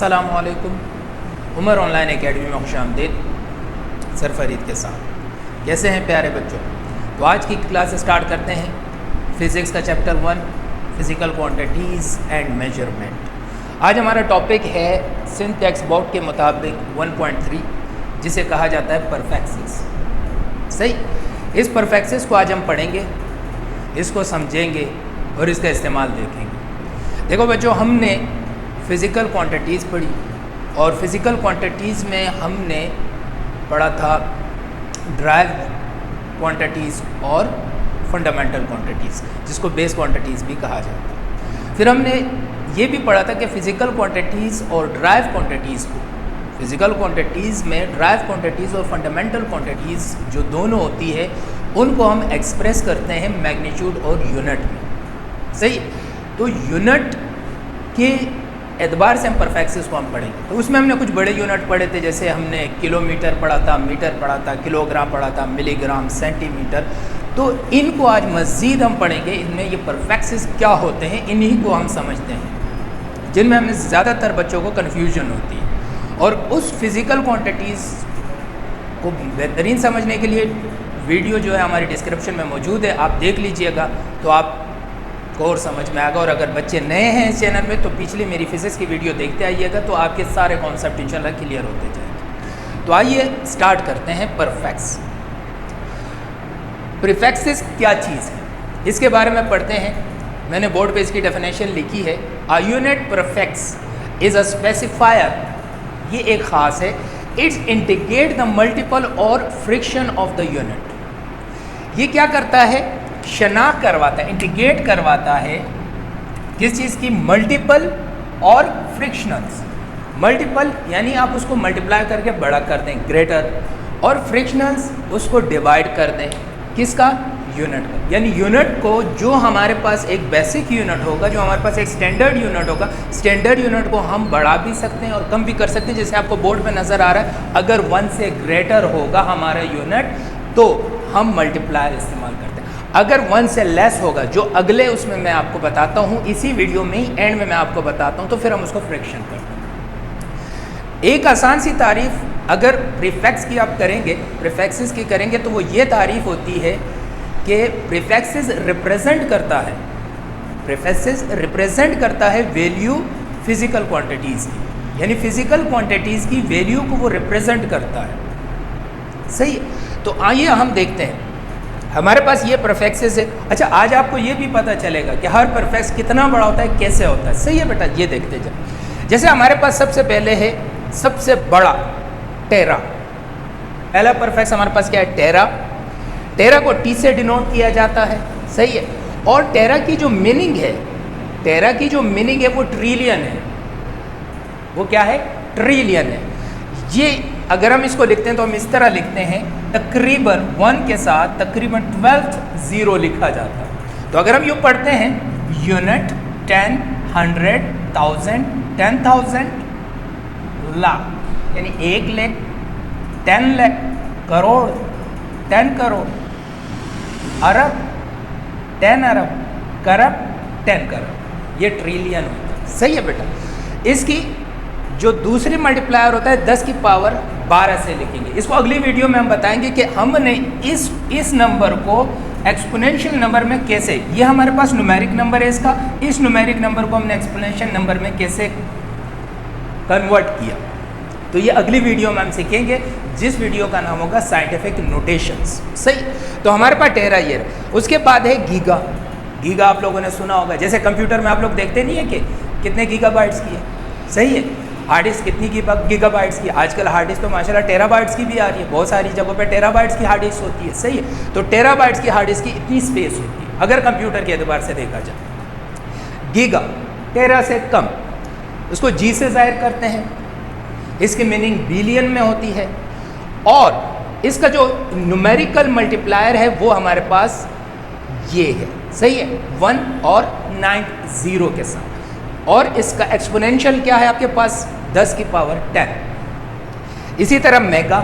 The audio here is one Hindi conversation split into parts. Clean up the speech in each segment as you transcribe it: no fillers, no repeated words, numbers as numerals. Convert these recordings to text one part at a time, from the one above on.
अस्सलामुअलैकुम। उमर ऑनलाइन एकेडमी में खुशामदीद सरफरीद के साथ। कैसे हैं प्यारे बच्चों? तो आज की क्लास स्टार्ट करते हैं फिज़िक्स का chapter 1 physical quantities and measurement. आज हमारा टॉपिक है सिंथ टेक्स्ट बुक के मुताबिक 1.3 जिसे कहा जाता है परफेक्सिस। सही, इस परफेक्सिस को आज हम पढ़ेंगे, इसको समझेंगे और इसका इस्तेमाल देखेंगे। देखो बच्चों, हमने फ़िज़िकल क्वांटिटीज़ पढ़ी और फ़िज़िकल क्वांटिटीज़ में हमने पढ़ा था ड्राइव क्वांटिटीज़ और फंडामेंटल क्वांटिटीज़, जिसको बेस क्वांटिटीज़ भी कहा जाता है। फिर हमने ये भी पढ़ा था कि फ़िज़िकल क्वांटिटीज़ और ड्राइव क्वांटिटीज़ को, फ़िज़िकल क्वांटिटीज़ में ड्राइव क्वांटिटीज़ और फंडामेंटल क्वांटिटीज़ जो दोनों होती है उनको हम एक्सप्रेस करते हैं मैग्नीट्यूड और यूनिट में। सही, तो यूनिट के एतबार से हम परफेक्सिस को हम पढ़ेंगे। तो उसमें हमने कुछ बड़े यूनिट पढ़े थे, जैसे हमने किलोमीटर पढ़ा था, मीटर पढ़ा था, किलोग्राम पढ़ा था, मिलीग्राम, सेंटीमीटर। तो इनको आज मज़ीद हम पढ़ेंगे। इनमें ये परफेक्सिस क्या होते हैं इन्हीं को हम समझते हैं, जिनमें हमें ज़्यादातर बच्चों को कन्फ्यूजन होती है। और उस फिज़िकल क्वांटिटीज़ को बेहतरीन समझने के लिए वीडियो जो है हमारी डिस्क्रिप्शन में मौजूद है, आप देख लीजिएगा तो आप और समझ में आएगा। और अगर बच्चे नए हैं इस चैनल में तो पिछली मेरी फिजिक्स की वीडियो देखते आइएगा, तो आपके सारे कॉन्सेप्ट इंशाल्लाह क्लियर होते जाएंगे। तो आइए स्टार्ट करते हैं परफेक्स। प्रीफेक्सिस क्या चीज़ है इसके बारे में पढ़ते हैं। मैंने बोर्ड पे इसकी डेफिनेशन लिखी है। A unit prefix is a specifier, ये एक ख़ास है। इट्स इंडिकेट द मल्टीपल और फ्रिक्शन ऑफ द यूनिट। ये क्या करता है? शनाख्त करवाता है, इंडिकेट करवाता है किस चीज़ की? मल्टीपल और फ्रिक्शनल्स। मल्टीपल यानी आप उसको मल्टीप्लाई करके बड़ा कर दें, ग्रेटर, और फ्रिक्शनल्स उसको डिवाइड कर दें। किसका? यूनिट का। यानी यूनिट को, जो हमारे पास एक बेसिक यूनिट होगा, जो हमारे पास एक स्टैंडर्ड यूनिट होगा, स्टैंडर्ड यूनिट को हम बढ़ा भी सकते हैं और कम भी कर सकते हैं। जैसे आपको बोर्ड पे नज़र आ रहा है, अगर 1 से ग्रेटर होगा हमारा यूनिट तो हम मल्टीप्लायर इस्तेमाल करते हैं। अगर 1 से लेस होगा, जो अगले उसमें मैं आपको बताता हूँ, इसी वीडियो में ही एंड में मैं आपको बताता हूँ, तो फिर हम उसको फ्रैक्शन करते हैं। एक आसान सी तारीफ अगर प्रीफिक्स की आप करेंगे, प्रीफिक्सिस की करेंगे, तो वो ये तारीफ होती है कि प्रीफिक्सिस रिप्रेजेंट करता है, प्रीफिक्सिस रिप्रेजेंट करता है वैल्यू फिजिकल क्वांटिटीज़ की, यानी फिजिकल क्वांटिटीज़ की वैल्यू को वो रिप्रेजेंट करता है। सही है, तो आइए हम देखते हैं। हमारे पास ये परफेक्सिस है। अच्छा, आज आपको ये भी पता चलेगा कि हर परफेक्स कितना बड़ा होता है, कैसे होता है। सही है बेटा, ये देखते जाए। जैसे हमारे पास सबसे पहले है सबसे बड़ा टेरा। पहला परफेक्स हमारे पास क्या है? टेरा। टेरा को टी से डिनोट किया जाता है। सही है, और टेरा की जो मीनिंग है, टेरा की जो मीनिंग है वो ट्रिलियन है। वो क्या है? ट्रिलियन है। ये अगर हम इसको लिखते हैं तो हम इस तरह लिखते हैं, तकरीबन 1 के साथ तकरीबन 12th जीरो लिखा जाता है। तो अगर हम यूँ पढ़ते हैं, यूनिट 10, 100, 1000, 10,000, लाख, यानी 1 लाख, 10 लाख, करोड़, 10 करोड़, अरब, 10 अरब, करब, 10 करब, ये ट्रिलियन होता है। सही है बेटा। इसकी जो दूसरी मल्टीप्लायर होता है 10 की पावर 12 से लिखेंगे। इसको अगली वीडियो में हम बताएंगे कि हमने इस नंबर को एक्सपोनेंशियल नंबर में कैसे, ये हमारे पास न्यूमेरिक नंबर है इसका, इस न्यूमेरिक नंबर को हमने एक्सपोनेंशियल नंबर में कैसे कन्वर्ट किया। तो ये अगली वीडियो में हम सीखेंगे, जिस वीडियो का नाम होगा साइंटिफिक नोटेशंस। सही, तो हमारे पास टेरा ये है। उसके बाद है गीगा। गीगा आप लोगों ने सुना होगा, जैसे कंप्यूटर में आप लोग देखते नहीं है कि कितने गीगाबाइट्स की है। सही है, हार्ड डिस्क कितनी गीगाबाइट्स की? आजकल हार्ड डिस्क तो माशाल्लाह टेराबाइट्स की भी आ रही है, बहुत सारी जगहों पे टेराबाइट्स की हार्ड डिस्क होती है। सही है, तो टेराबाइट्स की हार्ड डिस्क की इतनी स्पेस होती है अगर कंप्यूटर के एतबार से देखा जाए। गीगा टेरा से कम, उसको जी से ज़ाहिर करते हैं। इसकी मीनिंग बिलियन में होती है, और इसका जो न्यूमेरिकल मल्टीप्लायर है वो हमारे पास ये है। सही है, 1 और 9 जीरो के साथ। और इसका एक्सपोनेंशियल क्या है आपके पास? 10 की पावर 10। इसी तरह मेगा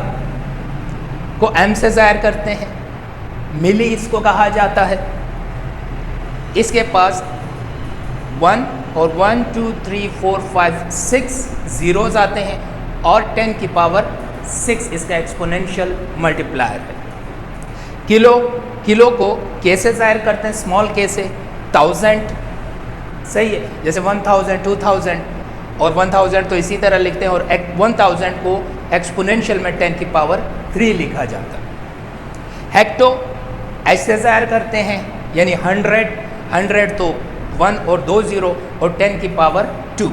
को m से ज़ाहिर करते हैं, मिली इसको कहा जाता है। इसके पास 1 और 1 2 3 4 5 6 ज़ीरोज़ आते हैं और 10 की पावर 6 इसका एक्सपोनेंशियल मल्टीप्लायर है। किलो को के से ज़ाहिर करते हैं, स्मॉल के से, 1000, सही है, जैसे 1000 2000 और 1000 तो इसी तरह लिखते हैं, और 1000 को एक्सपोनेंशियल में 10 की पावर 3 लिखा जाता है। हेक्टो एच से ज़ाहिर करते हैं, यानी 100 तो 1 और 2 ज़ीरो और 10 की पावर 2।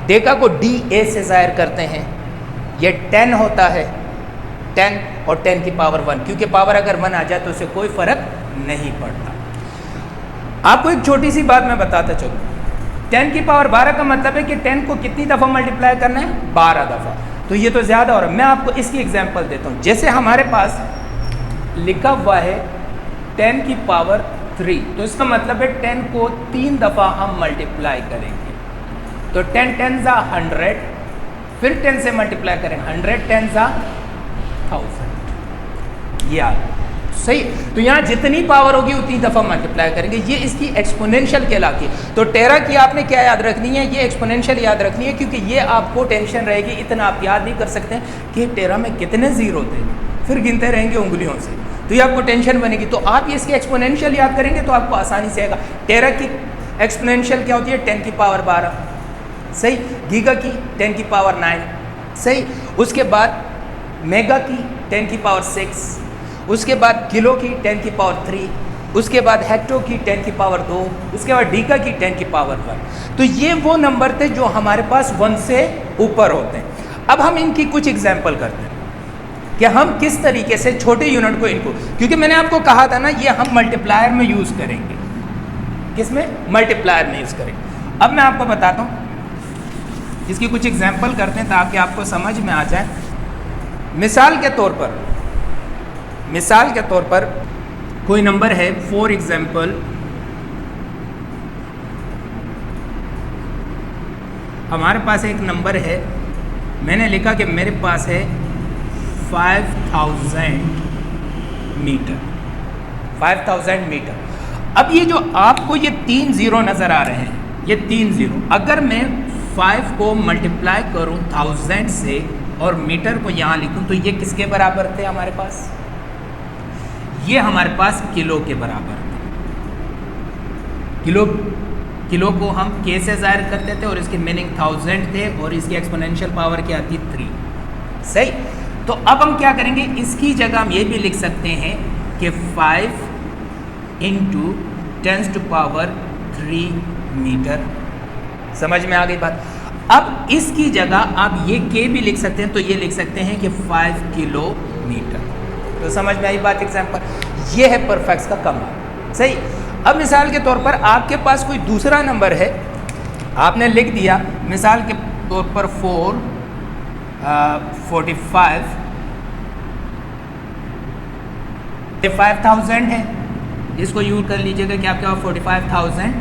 डेका को डी ए से ज़ाहिर करते हैं, ये 10 होता है, 10 और 10 की पावर 1, क्योंकि पावर अगर 1 आ जाए तो उसे कोई फ़र्क नहीं पड़ता। आपको एक छोटी सी बात मैं बताता चलूँ, 10 की पावर 12 का मतलब है कि 10 को कितनी दफ़ा मल्टीप्लाई करना है, 12 दफ़ा। तो ये तो ज़्यादा हो रहा है। मैं आपको इसकी एग्जांपल देता हूँ। जैसे हमारे पास लिखा हुआ है 10 की पावर 3, तो इसका मतलब है 10 को 3 दफ़ा हम मल्टीप्लाई करेंगे। तो 10 10 ज़ा 100, फिर 10 से मल्टीप्लाई करें, 100 10 ज़ा 1000, ये आ सही। तो यहाँ जितनी पावर होगी उतनी दफ़ा मल्टीप्लाई करेंगे, ये इसकी एक्सपोनेंशियल कहलाती है। तो टेरा की आपने क्या याद रखनी है, ये एक्सपोनेंशियल याद रखनी है, क्योंकि ये आपको टेंशन रहेगी, इतना आप याद नहीं कर सकते कि टेरा में कितने ज़ीरो थे, फिर गिनते रहेंगे उंगलियों से, तो ये आपको टेंशन बनेगी। तो आप इसकी एक्सपोनेंशियल याद करेंगे तो आपको आसानी से आएगा। टेरा की एक्सपोनेंशियल क्या होती है, 10 की पावर 12, सही। गीगा की 10 की पावर 9, सही। उसके बाद मेगा की 10 की पावर 6, उसके बाद किलो की 10 की पावर 3, उसके बाद हेक्टो की 10 की पावर 2, उसके बाद डीका की 10 की पावर 1। तो ये वो नंबर थे जो हमारे पास 1 से ऊपर होते हैं। अब हम इनकी कुछ एग्जाम्पल करते हैं कि हम किस तरीके से छोटे यूनिट को इनको, क्योंकि मैंने आपको कहा था ना ये हम मल्टीप्लायर में यूज़ करेंगे। किसमें, मल्टीप्लायर में यूज़ करेंगे। अब मैं आपको बताता हूँ, इसकी कुछ एग्जाम्पल करते हैं ताकि आपको समझ में आ जाए। मिसाल के तौर पर कोई नंबर है, फॉर एग्जाम्पल हमारे पास एक नंबर है, मैंने लिखा कि मेरे पास है 5000 मीटर, 5000 मीटर। अब ये जो आपको ये 3 ज़ीरो नज़र आ रहे हैं, ये 3 ज़ीरो, अगर मैं 5 को मल्टीप्लाई करूं 1000 से और मीटर को यहाँ लिखूं तो ये किसके बराबर थे हमारे पास, ये हमारे पास किलो के बराबर थे। किलो को हम के से ज़ाहिर करते थे और इसकी मीनिंग 1000 थे और इसकी एक्सपोनेंशियल पावर क्या आती, 3, सही। तो अब हम क्या करेंगे, इसकी जगह हम ये भी लिख सकते हैं कि 5 × 10⁻³ मीटर। समझ में आ गई बात। अब इसकी जगह आप ये के भी लिख सकते हैं, तो ये लिख सकते हैं कि 5 किलोमीटर। तो समझ में आई बात। एग्जाम्पल ये है परफेक्ट्स का कमाल, सही। अब मिसाल के तौर पर आपके पास कोई दूसरा नंबर है, आपने लिख दिया मिसाल के तौर पर 45,000 है, इसको यूज कर लीजिएगा कि आपके पास 45,000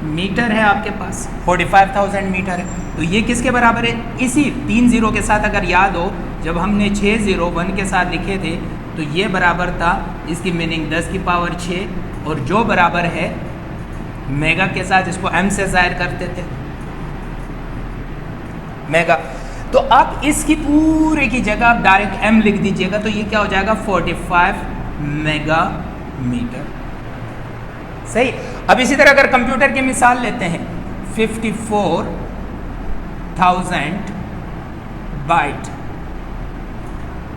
मीटर है, आपके पास 45,000 मीटर है। तो ये किसके बराबर है, इसी 3 ज़ीरो के साथ। अगर याद हो जब हमने 6 ज़ीरो 1 के साथ लिखे थे तो ये बराबर था, इसकी मीनिंग 10 की पावर 6, और जो बराबर है मेगा के साथ, इसको m से ज़ाहिर करते थे, मेगा। तो आप इसकी पूरे की जगह आप डायरेक्ट m लिख दीजिएगा, तो ये क्या हो जाएगा, 45 मेगा मीटर, सही। अब इसी तरह अगर कंप्यूटर की मिसाल लेते हैं, 54,000 बाइट,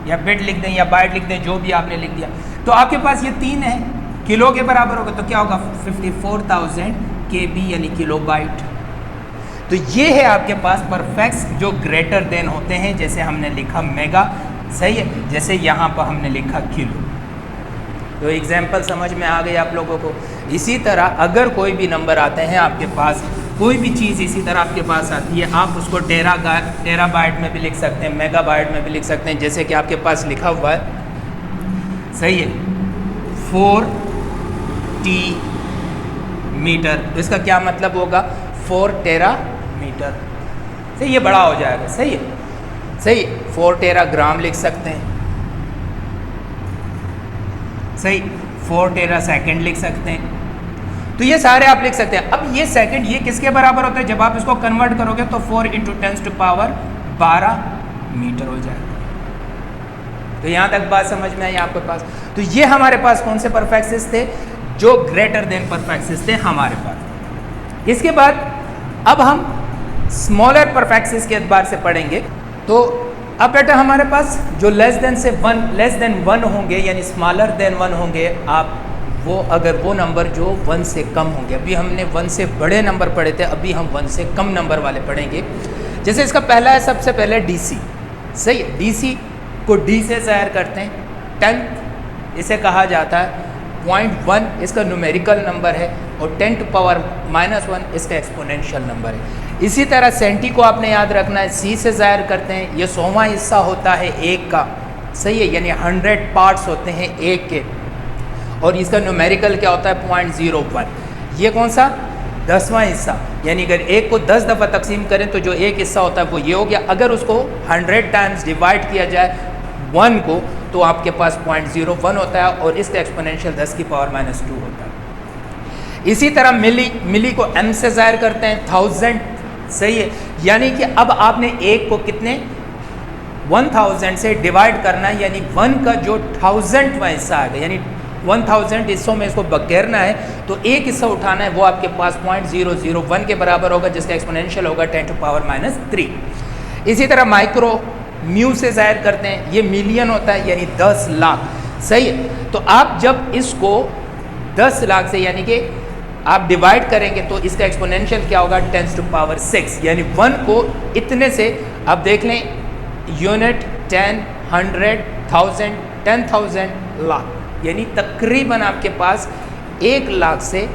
या बिट लिख दें या बाइट लिख दें, जो भी आपने लिख दिया, तो आपके पास ये 3 है, किलो के बराबर होगा, तो क्या होगा 54,000 KB यानी किलो बाइट। तो ये है आपके पास परफेक्ट्स जो ग्रेटर देन होते हैं, जैसे हमने लिखा मेगा, सही है, जैसे यहाँ पर हमने लिखा किलो। तो एग्जाम्पल समझ में आ गई आप लोगों को। इसी तरह अगर कोई भी नंबर आते हैं आपके पास, कोई भी चीज़ इसी तरह आपके पास आती है, आप उसको टेराबाइट में भी लिख सकते हैं, मेगाबाइट में भी लिख सकते हैं, जैसे कि आपके पास लिखा हुआ है, सही है, 4T मीटर। तो इसका क्या मतलब होगा, 4 टेरा मीटर, सही, ये बड़ा हो जाएगा, सही है, सही। 4 टेरा ग्राम लिख सकते हैं, सही। 4 टेरा सेकेंड लिख सकते हैं। तो ये सारे आप लिख सकते हैं। अब ये सेकंड ये किसके बराबर होता है? जब आप इसको कन्वर्ट करोगे तो 4 × 10⁻12 मीटर हो जाएगा। तो यहाँ तक बात समझ में आई आपके पास? तो ये हमारे पास कौन से परफेक्सेस थे? जो ग्रेटर देन परफेक्सेस थे हमारे पास। इसके बाद अब हम स्मॉलर परफेक्सेस के एतबार से पढ़ेंगे। तो अब बेटा हमारे पास जो लेस देन 1 होंगे यानी स्मॉलर देन 1 होंगे, आप वो अगर वो नंबर जो 1 से कम होंगे, अभी हमने 1 से बड़े नंबर पढ़े थे, अभी हम 1 से कम नंबर वाले पढ़ेंगे। जैसे इसका पहला है सबसे पहले DC, सही है। DC को D से ज़ाहिर करते हैं। 10th इसे कहा जाता है 0.1 इसका न्यूमेरिकल नंबर है और 10⁻⁻1 इसका एक्सपोनेंशियल नंबर है। इसी तरह सेंटी को आपने याद रखना है, C से ज़ाहिर करते हैं। ये 100वां हिस्सा होता है 1 का, सही है, यानी 100 पार्ट्स होते हैं 1 के, और इसका न्यूमेरिकल क्या होता है 0.01। ये कौन सा? 10वां हिस्सा, यानी अगर 1 को 10 दफ़ा तकसीम करें तो जो एक हिस्सा होता है वो ये हो गया। अगर उसको 100 टाइम्स डिवाइड किया जाए 1 को तो आपके पास 0.01 होता है और इसका एक्सपोनेंशियल 10⁻⁻2 होता है। इसी तरह मिली को M से ज़ाहिर करते हैं 1000, सही है, यानी कि अब आपने 1 को कितने 1000 से डिवाइड करना है, यानी 1 का जो 1000वां हिस्सा आएगा, यानी 1000 हिस्सों में इसको बकेरना है तो एक हिस्सा उठाना है, वो आपके पास 0.001 के बराबर होगा, जिसका एक्सपोनेंशियल होगा 10⁻³ इसी तरह माइक्रो म्यू से ज़ाहिर करते हैं, ये मिलियन होता है यानी 10 लाख, सही है। तो आप जब इसको 10 लाख से यानी कि आप डिवाइड करेंगे तो इसका एक्सपोनेंशियल क्या होगा 10⁻6, यानी 1 को इतने से आप देख लें यूनिट 10, 100, 1000, 10,000, लाख, यानी तकरीबन आपके पास 1 लाख से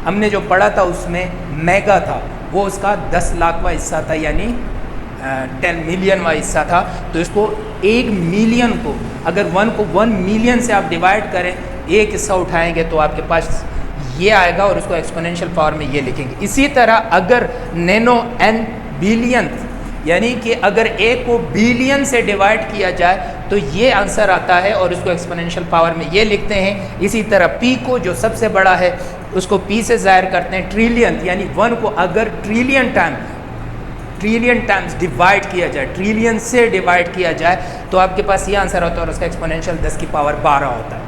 हमने जो पढ़ा था उसमें मेगा था, वो उसका 10 लाखवां हिस्सा था, यानी 10 मिलियनवां हिस्सा था। तो इसको 1 मिलियन को अगर 1 को 1 मिलियन से आप डिवाइड करें, एक हिस्सा उठाएंगे तो आपके पास ये आएगा और उसको एक्सपोनेंशियल पावर में ये लिखेंगे। इसी तरह अगर नैनो n बिलियन, यानी कि अगर एक को बिलियन से डिवाइड किया जाए तो ये आंसर आता है और उसको एक्सपोनेंशियल पावर में ये लिखते हैं। इसी तरह P को जो सबसे बड़ा है उसको P से ज़ाहिर करते हैं ट्रिलियन, यानी 1 को अगर ट्रिलियन टाइम्स डिवाइड किया जाए, ट्रिलियन से डिवाइड किया जाए तो आपके पास ये आंसर होता है और उसका एक्सपोनेंशियल 10⁻12 होता है।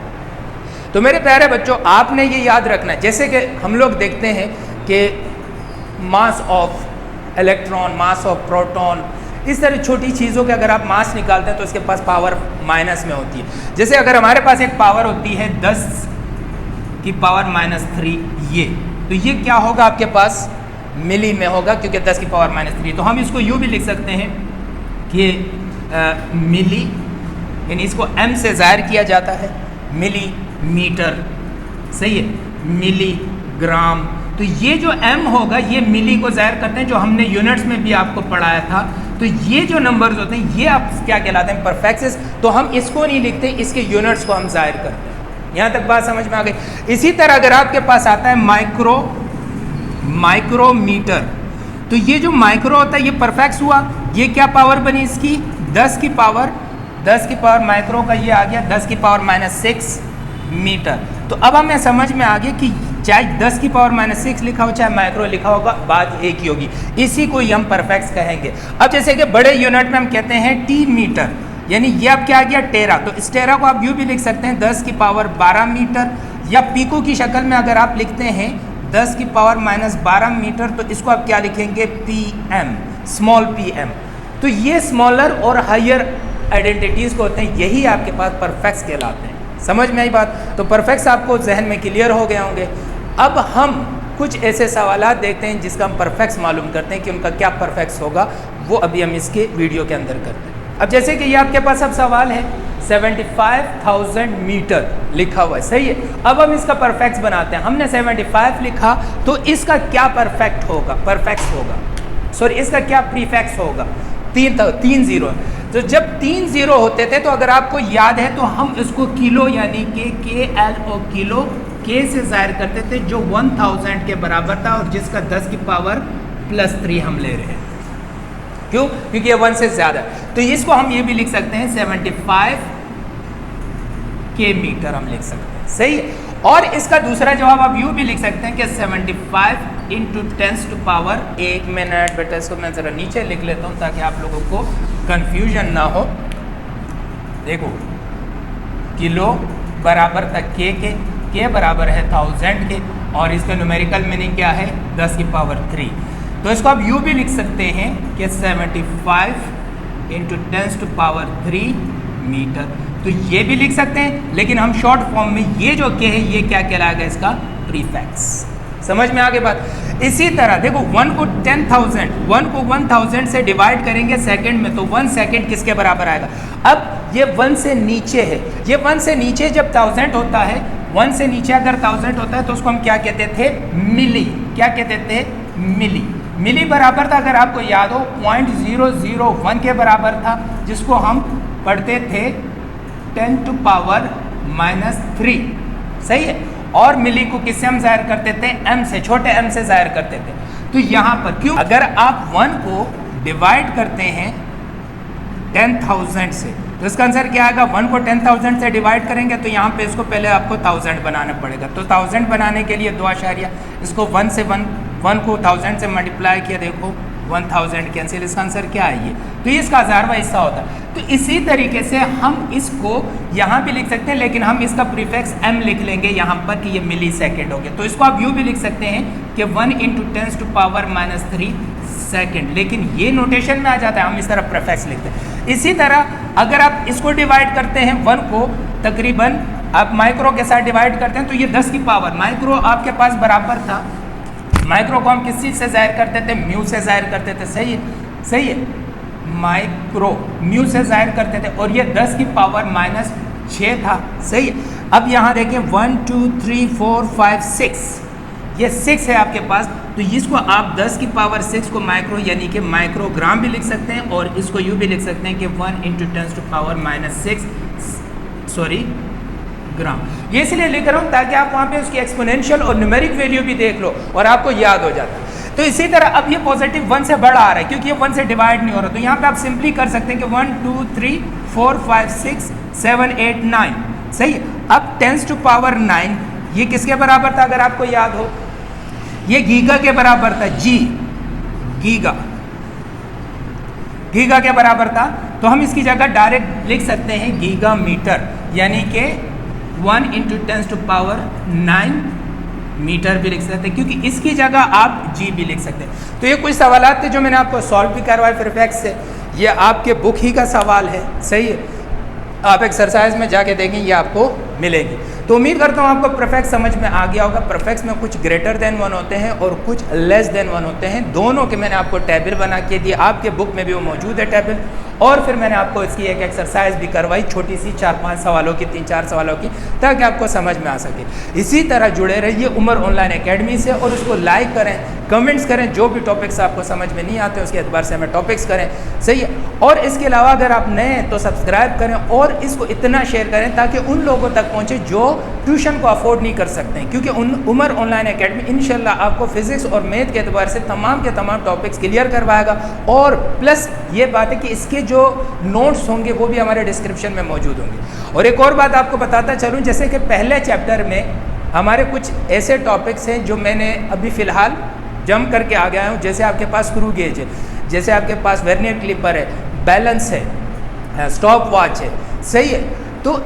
तो मेरे प्यारे बच्चों, आपने ये याद रखना है, जैसे कि हम लोग देखते हैं कि mass of electron, mass of proton, इस तरह छोटी चीज़ों के अगर आप मास निकालते हैं तो इसके पास पावर माइनस में होती है। जैसे अगर हमारे पास एक पावर होती है 10⁻³ ये, तो ये क्या होगा आपके पास मिली में होगा क्योंकि 10⁻³ तो हम इसको यूँ भी लिख सकते हैं कि मिली, यानी इसको m से ज़ाहिर किया जाता है, मिलीमीटर, सही है, मिलीग्राम। तो ये जो m होगा ये मिली को ज़ाहिर करते हैं, जो हमने यूनिट्स में भी आपको पढ़ाया था। तो ये जो नंबर्स होते हैं ये आप क्या कहलाते हैं परफेक्सेस। तो हम इसको नहीं लिखते, इसके यूनिट्स को हम ज़ाहिर करते हैं। यहाँ तक बात समझ में आ गई। इसी तरह अगर आपके पास आता है माइक्रोमीटर, तो ये जो माइक्रो होता है ये परफेक्स हुआ। ये क्या पावर बनी इसकी 10 की पावर माइक्रो का ये आ गया 10⁻⁻6 मीटर। तो अब हमें समझ में आ गया कि चाहे 10⁻⁻6 लिखा हो चाहे माइक्रो लिखा होगा, बात एक ही होगी, इसी को ही हम परफेक्ट कहेंगे। अब जैसे कि बड़े यूनिट में हम कहते हैं टी मीटर, यानी ये अब क्या आ गया टेरा। तो इस टेरा को आप यूँ भी लिख सकते हैं 10⁻12 मीटर, या पीको की शक्ल में अगर आप लिखते हैं 10⁻12 मीटर तो इसको आप क्या लिखेंगे pm, स्मॉल pm। तो ये स्मॉलर और हायर आइडेंटिटीज़ को होते हैं, यही आपके पास परफेक्ट्स कहलाते हैं। समझ में आई बात? तो परफेक्ट्स आपको जहन में क्लियर हो गए होंगे। अब हम कुछ ऐसे सवालात देखते हैं जिसका हम परफेक्ट्स मालूम करते हैं कि उनका क्या परफेक्ट्स होगा, वो अभी हम इसके वीडियो के अंदर करते हैं। अब जैसे कि ये आपके पास अब सवाल है 75,000 मीटर लिखा हुआ है, सही है। अब हम इसका परफेक्ट्स बनाते हैं। हमने 75 लिखा तो इसका क्या परफेक्ट्स होगा, सॉरी इसका क्या प्रीफिक्स होगा, 3 जीरो। तो जब 3 जीरो होते थे तो अगर आपको याद है तो हम इसको किलो यानी कि KL और किलो K से ज़ाहिर करते थे, जो 1000 के बराबर था और जिसका 10⁻+3 हम ले रहे हैं। क्यों? क्योंकि ये 1 से ज़्यादा। तो इसको हम ये भी लिख सकते हैं 75 के मीटर हम लिख सकते हैं, सही है। और इसका दूसरा जवाब आप यूँ भी लिख सकते हैं कि 75 इंटू 10 टू पावर, 1 मिनट बेटा इसको मैं ज़रा नीचे लिख लेता हूँ ताकि आप लोगों को कन्फ्यूजन ना हो। देखो किलो बराबर तक के बराबर है 1000 के, और इसका न्यूमेरिकल मीनिंग क्या है 10 की पावर 3। तो इसको आप यूँ भी लिख सकते हैं कि 75 इंटू 10 टू पावर 3 मीटर। तो ये भी लिख सकते हैं, लेकिन हम शॉर्ट फॉर्म में ये जो के है ये क्या कहलाएगा, इसका प्रीफिक्स। समझ में आगे बात। इसी तरह देखो 1 को 10,000, 1 को 1000 से डिवाइड करेंगे सेकंड में, तो 1 सेकंड किसके बराबर आएगा। अब ये 1 से नीचे है, ये 1 से नीचे जब 1000 होता है, 1 से नीचे अगर 1000 होता है तो उसको हम क्या कहते थे, मिली। क्या कहते थे, मिली। मिली बराबर था, अगर आपको याद हो 0.001 के बराबर था, जिसको हम पढ़ते थे 10 टू पावर -3। सही है। और मिली को किससे हम जाहिर करते थे, m से, छोटे m से जाहिर करते थे। तो यहाँ पर क्यों, अगर आप 1 को डिवाइड करते हैं 10,000 से, तो इसका आंसर क्या आएगा, 1 को 10,000 से डिवाइड करेंगे तो यहाँ पे इसको पहले आपको 1000 बनाना पड़ेगा। तो 1000 बनाने के लिए 2 आशारिया, इसको 1 से 1 को 1000 से मल्टीप्लाई किया, देखो 1000 कैंसिल, इसका आंसर क्या है ये, तो ये इसका 1000वां हिस्सा होता है। तो इसी तरीके से हम इसको यहाँ भी लिख सकते हैं, लेकिन हम इसका प्रीफिक्स m लिख लेंगे यहाँ पर कि ये मिली सेकेंड हो गया। तो इसको आप यूँ भी लिख सकते हैं कि 1 इंटू 10 टू पावर -3 सेकेंड, लेकिन ये नोटेशन में आ जाता है, हम इस तरह प्रीफिक्स लिखते हैं। इसी तरह अगर आप इसको डिवाइड करते हैं 1 को, तकरीबन आप माइक्रो के साथ डिवाइड करते हैं, तो ये 10 की पावर, माइक्रो आपके पास बराबर था, माइक्रो को हम किस चीज़ से जाहिर करते थे, म्यू से जाहिर करते थे। सही है, सही है, माइक्रो म्यू से जाहिर करते थे, और ये 10 की पावर -6 था। सही है। अब यहाँ देखें 1 2 3 4 5 6, ये 6 है आपके पास, तो इसको आप 10 की पावर 6 को माइक्रो यानी कि माइक्रोग्राम भी लिख सकते हैं, और इसको यूँ भी लिख सकते हैं कि 1 इंटू 10 टू पावर -6 ग्राम। ये इसलिए लिख रहा हूँ ताकि आप वहाँ पे उसकी एक्सपोनेंशियल और न्यूमेरिक वैल्यू भी देख लो और आपको याद हो जाता है। तो इसी तरह अब ये पॉजिटिव 1 से बड़ा आ रहा है, क्योंकि ये 1 से डिवाइड नहीं हो रहा, तो यहाँ पे आप सिंपली कर सकते हैं कि 1 2 3 4 5 6 7 8 9। सही है। अब 10 टू पावर 9 ये किसके बराबर था, अगर आपको याद हो, ये गीगा के बराबर था, जी गीगा, गीगा के बराबर था। तो हम इसकी जगह डायरेक्ट लिख सकते हैं गीगा मीटर, यानी कि 1 इंटू 10 टू पावर 9 मीटर भी लिख सकते हैं, क्योंकि इसकी जगह आप जी भी लिख सकते हैं। तो ये कुछ सवालात थे जो मैंने आपको सॉल्व भी करवाए प्रीफिक्स से, ये आपके बुक ही का सवाल है। सही है, आप एक्सरसाइज में जाके देखें, ये आपको मिलेगी। तो उम्मीद करता हूँ आपको प्रीफिक्स समझ में आ गया होगा। प्रीफिक्स में कुछ ग्रेटर देन 1 होते हैं और कुछ लेस देन 1 होते हैं, दोनों के मैंने आपको टेबल बना के दिए, आपके बुक में भी वो मौजूद है टेबल। और फिर मैंने आपको इसकी एक एक्सरसाइज भी करवाई, छोटी सी 4-5 सवालों की, 3-4 सवालों की, ताकि आपको समझ में आ सके। इसी तरह जुड़े रहिए उमर ऑनलाइन एकेडमी से, और उसको लाइक करें, कमेंट्स करें, जो भी टॉपिक्स आपको समझ में नहीं आते उसके एतबार से हमें टॉपिक्स करें। सही है। और इसके अलावा अगर आप नए हैं तो सब्सक्राइब करें और इसको इतना शेयर करें ताकि उन लोगों तक पहुँचे जो ट्यूशन को अफोर्ड नहीं कर सकते हैं, क्योंकि उमर ऑनलाइन एकेडमी इंशाल्लाह आपको फिजिक्स और मैथ के एतबार से तमाम के तमाम टॉपिक्स क्लियर करवाएगा। और प्लस ये बात है कि इसके जो नोट्स होंगे वो भी हमारे डिस्क्रिप्शन में मौजूद होंगे। और एक और बात आपको बताता चलूँ, जैसे कि पहले चैप्टर में हमारे कुछ ऐसे टॉपिक्स हैं जो मैंने अभी फ़िलहाल जम करके आ गया हूँ, जैसे आपके पास स्क्रू गेज है, जैसे आपके पास वर्नियर क्लिपर है, बैलेंस है, स्टॉप वॉच है। सही है। तो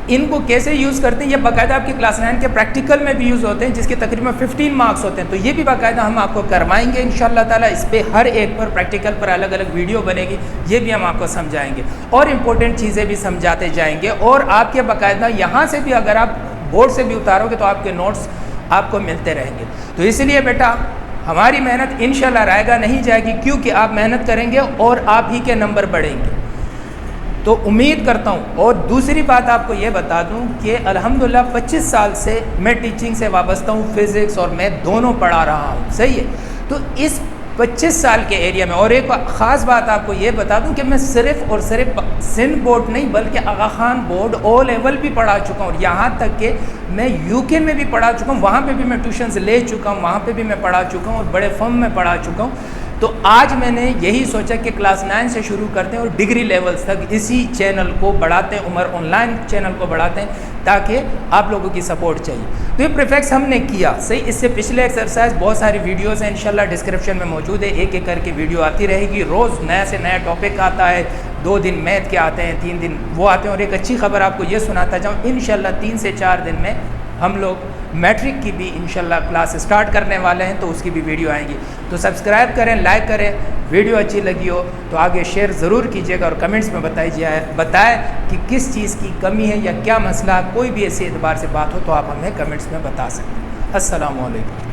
इनको कैसे यूज़ करते हैं, ये बाकायदा आपकी क्लास 9 के प्रैक्टिकल में भी यूज़ होते हैं, जिसके तकरीबन 15 मार्क्स होते हैं। तो ये भी बाकायदा हम आपको करवाएंगे इंशाल्लाह ताला। इस पर हर एक पर प्रैक्टिकल पर अलग अलग वीडियो बनेगी, ये भी हम आपको समझाएंगे और इम्पोर्टेंट चीज़ें भी समझाते जाएंगे। और आपके बाकायदा यहाँ से भी अगर आप बोर्ड से भी उतारोगे तो आपके नोट्स आपको मिलते रहेंगे। तो इसलिए बेटा हमारी मेहनत इंशाल्लाह रायगा नहीं जाएगी, क्योंकि आप मेहनत करेंगे और आप ही के नंबर बढ़ेंगे। तो उम्मीद करता हूँ। और दूसरी बात आपको ये बता दूँ कि अल्हम्दुलिल्लाह 25 साल से मैं टीचिंग से वाबस्ता हूँ, फिज़िक्स और मैथ दोनों पढ़ा रहा हूँ। सही है। तो इस 25 साल के एरिया में, और एक ख़ास बात आपको ये बता दूं कि मैं सिर्फ़ और सिर्फ सिंध बोर्ड नहीं बल्कि आगा खान बोर्ड ओ लेवल भी पढ़ा चुका हूँ, यहाँ तक कि मैं यूके में भी पढ़ा चुका हूँ, वहाँ पे भी मैं ट्यूशन्स ले चुका हूँ, वहाँ पे भी मैं पढ़ा चुका हूँ और बड़े फर्म में पढ़ा चुका हूँ। तो आज मैंने यही सोचा कि क्लास 9 से शुरू करते हैं और डिग्री लेवल्स तक इसी चैनल को बढ़ाते हैं, उमर ऑनलाइन चैनल को बढ़ाते हैं, ताकि आप लोगों की सपोर्ट चाहिए। तो ये प्रीफिक्स हमने किया सही। इससे पिछले एक्सरसाइज बहुत सारी वीडियोस हैं, इंशाल्लाह डिस्क्रिप्शन में मौजूद है, एक एक करके वीडियो आती रहेगी। रोज़ नया से नया टॉपिक आता है, 2 दिन मैथ के आते हैं, 3 दिन वो आते हैं। और एक अच्छी खबर आपको ये सुनाता जाऊँ, इंशाल्लाह 3 से 4 दिन में हम लोग मैट्रिक की भी इंशाल्लाह क्लास स्टार्ट करने वाले हैं, तो उसकी भी वीडियो आएंगी। तो सब्सक्राइब करें, लाइक करें, वीडियो अच्छी लगी हो तो आगे शेयर ज़रूर कीजिएगा और कमेंट्स में बताएं कि किस चीज़ की कमी है या क्या मसला, कोई भी ऐसे एतबार से बात हो तो आप हमें कमेंट्स में बता सकते हैं। अस्सलामु अलैकुम।